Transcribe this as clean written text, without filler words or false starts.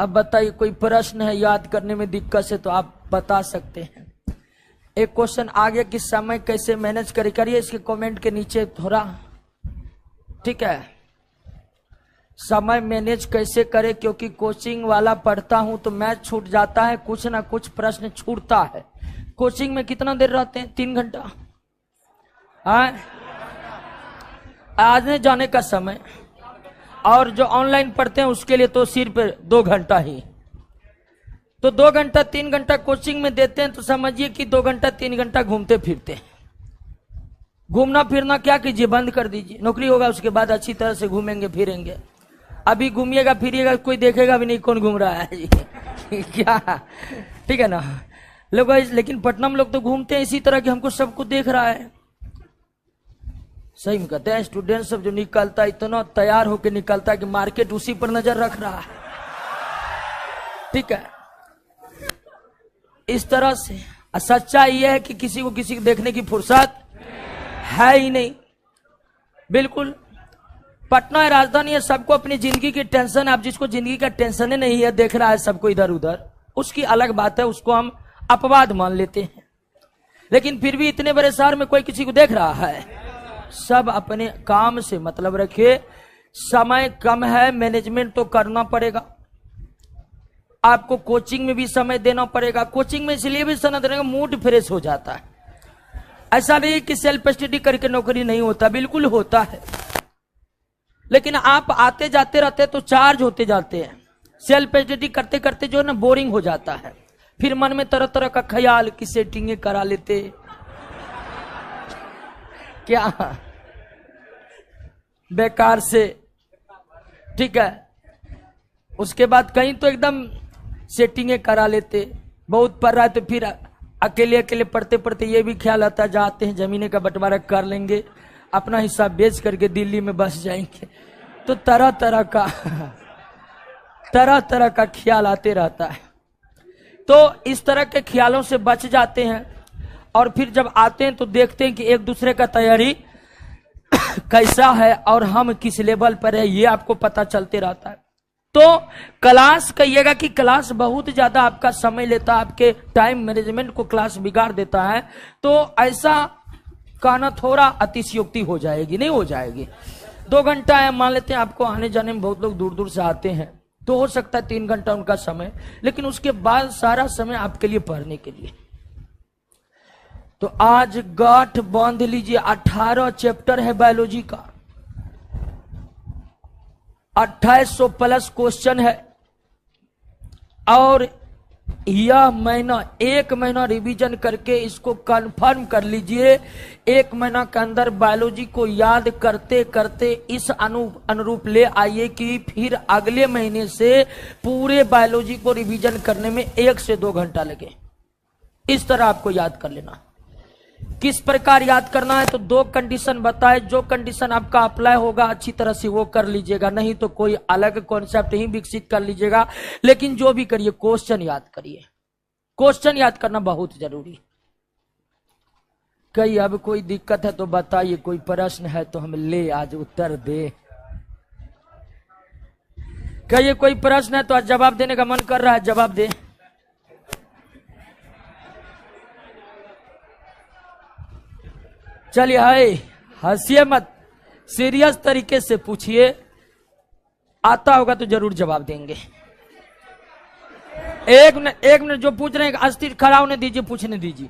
अब बताइए, कोई प्रश्न है, याद करने में दिक्कत है तो आप बता सकते हैं। एक क्वेश्चन आ गया कि समय कैसे मैनेज करिए, इसके कमेंट के नीचे थोड़ा, ठीक है। समय मैनेज कैसे करे, क्योंकि कोचिंग वाला पढ़ता हूं तो मैच छूट जाता है, कुछ ना कुछ प्रश्न छूटता है। कोचिंग में कितना देर रहते हैं? 3 घंटा। आने जाने का समय, और जो ऑनलाइन पढ़ते हैं उसके लिए तो सिर्फ 2 घंटा ही। तो 2 घंटा 3 घंटा कोचिंग में देते हैं, तो समझिए कि 2 घंटा 3 घंटा घूमते फिरते हैं। घूमना फिरना क्या कीजिए, बंद कर दीजिए। नौकरी होगा उसके बाद अच्छी तरह से घूमेंगे फिरेंगे। अभी घूमिएगा फिरिएगा, कोई देखेगा भी नहीं कौन घूम रहा है जी क्या, ठीक है ना लोग। लेकिन पटना में लोग तो घूमते हैं इसी तरह कि हमको सबको देख रहा है। सही में कहते हैं, स्टूडेंट सब जो निकलता है इतना तैयार होकर निकलता है कि मार्केट उसी पर नजर रख रहा है, ठीक है। इस तरह से सच्चाई यह है कि किसी को देखने की फुर्सत है ही नहीं, बिल्कुल। पटना है, राजधानी है, सबको अपनी जिंदगी की टेंशन है। अब जिसको जिंदगी का टेंशन ही नहीं है, देख रहा है सबको इधर उधर, उसकी अलग बात है, उसको हम अपवाद मान लेते हैं। लेकिन फिर भी इतने बड़े शहर में कोई किसी को देख रहा है? सब अपने काम से मतलब रखे। समय कम है, मैनेजमेंट तो करना पड़ेगा। आपको कोचिंग में भी समय देना पड़ेगा। कोचिंग में इसलिए भी समय देने का मूड फ्रेश हो जाता है। ऐसा नहीं कि सेल्फ स्टडी करके नौकरी नहीं होता, बिल्कुल होता है। लेकिन आप आते जाते रहते तो चार्ज होते जाते हैं। सेल्फ स्टडी करते करते जो है ना बोरिंग हो जाता है। फिर मन में तरह तरह का ख्याल कि सेटिंग करा लेते क्या, बेकार से, ठीक है। उसके बाद कहीं तो एकदम सेटिंग करा लेते। बहुत पढ़ रहा है तो फिर अकेले अकेले पढ़ते पढ़ते ये भी ख्याल आता है जाते हैं जमीने का बंटवारा कर लेंगे, अपना हिस्सा बेच करके दिल्ली में बस जाएंगे। तो तरह तरह का ख्याल आते रहता है। तो इस तरह के ख्यालों से बच जाते हैं। और फिर जब आते हैं तो देखते हैं कि एक दूसरे का तैयारी कैसा है और हम किस लेवल पर है, ये आपको पता चलते रहता है। तो क्लास कहिएगा कि क्लास बहुत ज्यादा आपका समय लेता है, आपके टाइम मैनेजमेंट को क्लास बिगाड़ देता है, तो ऐसा कहना थोड़ा अतिशयोक्ति हो जाएगी, नहीं हो जाएगी। 2 घंटा है, मान लेते हैं आपको आने जाने में बहुत लोग दूर दूर से आते हैं, तो हो सकता है 3 घंटा उनका समय, लेकिन उसके बाद सारा समय आपके लिए पढ़ने के लिए। तो आज गांठ बांध लीजिए, 18 चैप्टर है बायोलॉजी का, 2800 प्लस क्वेश्चन है। और यह महीना 1 महीना रिवीजन करके इसको कंफर्म कर लीजिए। 1 महीना के अंदर बायोलॉजी को याद करते करते इस अनुरूप ले आइए कि फिर अगले महीने से पूरे बायोलॉजी को रिवीजन करने में 1 से 2 घंटा लगे। इस तरह आपको याद कर लेना। किस प्रकार याद करना है तो 2 कंडीशन बताए, जो कंडीशन आपका अप्लाई होगा अच्छी तरह से वो कर लीजिएगा, नहीं तो कोई अलग कॉन्सेप्ट ही विकसित कर लीजिएगा। लेकिन जो भी करिए क्वेश्चन याद करिए, क्वेश्चन याद करना बहुत जरूरी। कहीं अब कोई दिक्कत है तो बताइए, कोई प्रश्न है तो हम ले आज उत्तर दे। कहिए कोई प्रश्न है तो आज जवाब देने का मन कर रहा है, जवाब दे। चलिए, हाय हंसिए मत, सीरियस तरीके से पूछिए, आता होगा तो जरूर जवाब देंगे। एक मिनट जो पूछ रहे हैं अस्थिर खड़ा होने दीजिए, पूछने दीजिए।